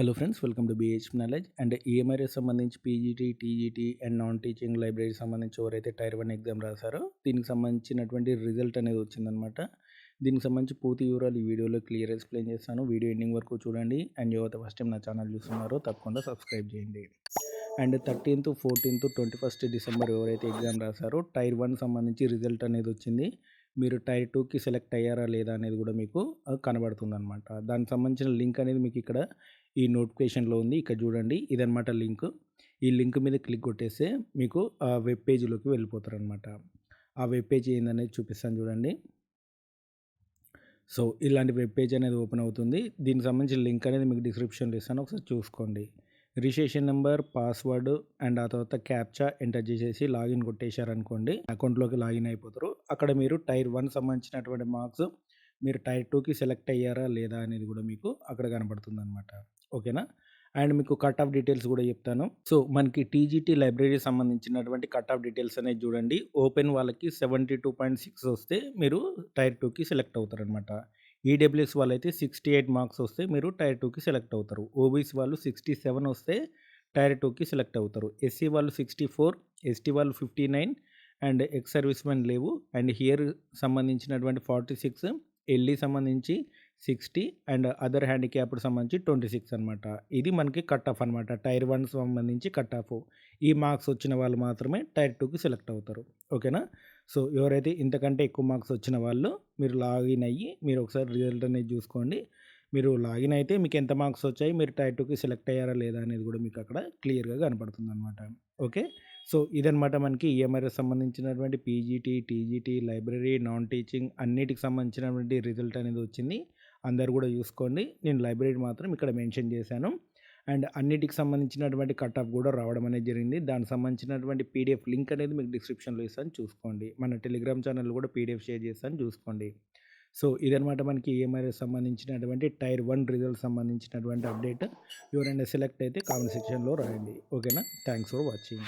Hello friends, welcome to BH knowledge. And ఈఎంఐకి సంబంధించి PGT, TGT and non teaching లైబ్రరీకి సంబంధించి ఎవరైతే టైర్ 1 ఎగ్జామ్ రాశారో దీనికి సంబంధించినటువంటి రిజల్ట్ అనేది వచ్చిందనమాట. దీనికి సంబంధించి పూర్తి వివరాలు ఈ వీడియోలో క్లియర్ ఎక్స్ప్లెయిన్ చేస్తాను. వీడియో ఎండింగ్ వరకు చూడండి. అండ్ ఎవరైతే ఫస్ట్ టైం నా ఛానల్ చూస్తున్నారో తప్పకుండా సబ్స్క్రైబ్ చేయండి. And 13th, 14th, 21st December ఎవరైతే ఎగ్జామ్ రాశారో టైర్ 1 సంబంధించి రిజల్ట్ అనేది వచ్చింది. మీరు టైర్ 2కి సెలెక్ట్ అయ్యారా లేదా అనేది కూడా మీకు కనబడుతుందనమాట. దానికి సంబంధించిన లింక్ అనేది మీకు ఇక్కడ ఈ నోటిఫికేషన్లో ఉంది. ఇక్కడ చూడండి, ఇదనమాట లింక్. ఈ లింక్ మీద క్లిక్ కొట్టేస్తే మీకు ఆ వెబ్ పేజ్లోకి వెళ్ళిపోతారనమాట. ఆ వెబ్ పేజ్ ఏందనేది చూపిస్తాను చూడండి. సో ఇలాంటి వెబ్ పేజ్ అనేది ఓపెన్ అవుతుంది. దీనికి సంబంధించిన లింక్ అనేది మీకు డిస్క్రిప్షన్లో ఇస్తాను, ఒకసారి చూసుకోండి. రిజిస్ట్రేషన్ నెంబర్, పాస్వర్డ్ అండ్ ఆ తర్వాత క్యాప్చా ఎంటర్ చేసేసి లాగిన్ కొట్టేశారనుకోండి, అకౌంట్లోకి లాగిన్ అయిపోతారు. అక్కడ మీరు టైర్ 1 సంబంధించినటువంటి మార్క్స్, మీరు టైర్ 2కి సెలెక్ట్ అయ్యారా లేదా అనేది కూడా మీకు అక్కడ కనబడుతుందన్నమాట. ఓకేనా? అండ్ మీకు కట్ ఆఫ్ డీటెయిల్స్ కూడా చెప్తాను. సో మనకి టీజీటీ లైబ్రరీ సంబంధించినటువంటి కట్ ఆఫ్ డీటెయిల్స్ అనేది చూడండి. ఓపెన్ వాళ్ళకి 72.6 వస్తే మీరు టైర్ 2కి సెలెక్ట్ అవుతారనమాట. ఈడబ్ల్యూఎస్ వాళ్ళైతే 68 మార్క్స్ వస్తే మీరు టైర్ 2కి సెలెక్ట్ అవుతారు. ఓబీసీ వాళ్ళు 67 వస్తే టైర్ 2కి సెలెక్ట్ అవుతారు. ఎస్సీ వాళ్ళు 64, ఎస్టీ వాళ్ళు 59 అండ్ ఎక్స్ సర్వీస్ మెన్ లేవు. అండ్ హియర్ సంబంధించినటువంటి 46, ఎల్ఈ సంబంధించి 60 అండ్ అదర్ హ్యాండిక్యాప్డ్ సంబంధించి 26 అనమాట. ఇది మనకి కట్ ఆఫ్ అనమాట. టైర్ 1 సంబంధించి కట్ ఆఫ్. ఈ మార్క్స్ వచ్చిన వాళ్ళు మాత్రమే టైర్ 2కి సెలెక్ట్ అవుతారు. ఓకేనా? సో ఎవరైతే ఇంతకంటే ఎక్కువ మార్క్స్ వచ్చిన వాళ్ళు మీరు లాగిన్ అయ్యి మీరు ఒకసారి రిజల్ట్ అనేది చూసుకోండి. మీరు లాగిన్ అయితే మీకు ఎంత మార్క్స్ వచ్చాయి, మీరు టైర్ 2కి సెలెక్ట్ అయ్యారా లేదా అనేది కూడా మీకు అక్కడ క్లియర్గా కనపడుతుంది అనమాట. ఓకే. సో ఇదనమాట మనకి ఈఎంఐకి సంబంధించినటువంటి PGT, TGT, library, non teaching అన్నిటికి సంబంధించినటువంటి రిజల్ట్ అనేది వచ్చింది. అందరు కూడా చూసుకోండి. నేను లైబ్రరీ మాత్రం ఇక్కడ మెన్షన్ చేశాను. అండ్ అన్నిటికి సంబంధించినటువంటి కట్ ఆఫ్ కూడా రావడం అనేది జరిగింది. దానికి సంబంధించినటువంటి పీడిఎఫ్ లింక్ అనేది మీకు డిస్క్రిప్షన్లో ఇస్తాను, చూసుకోండి. మన టెలిగ్రామ్ ఛానల్ కూడా పీడిఎఫ్ షేర్ చేస్తాను, చూసుకోండి. సో ఇదనమాట మనకి ఈఎంఐకి సంబంధించినటువంటి టైర్ 1 రిజల్ట్ సంబంధించినటువంటి అప్డేట్. ఎవరైనా సెలెక్ట్ అయితే కామెంట్ సెక్షన్లో రాయండి. ఓకేనా? Thanks for watching.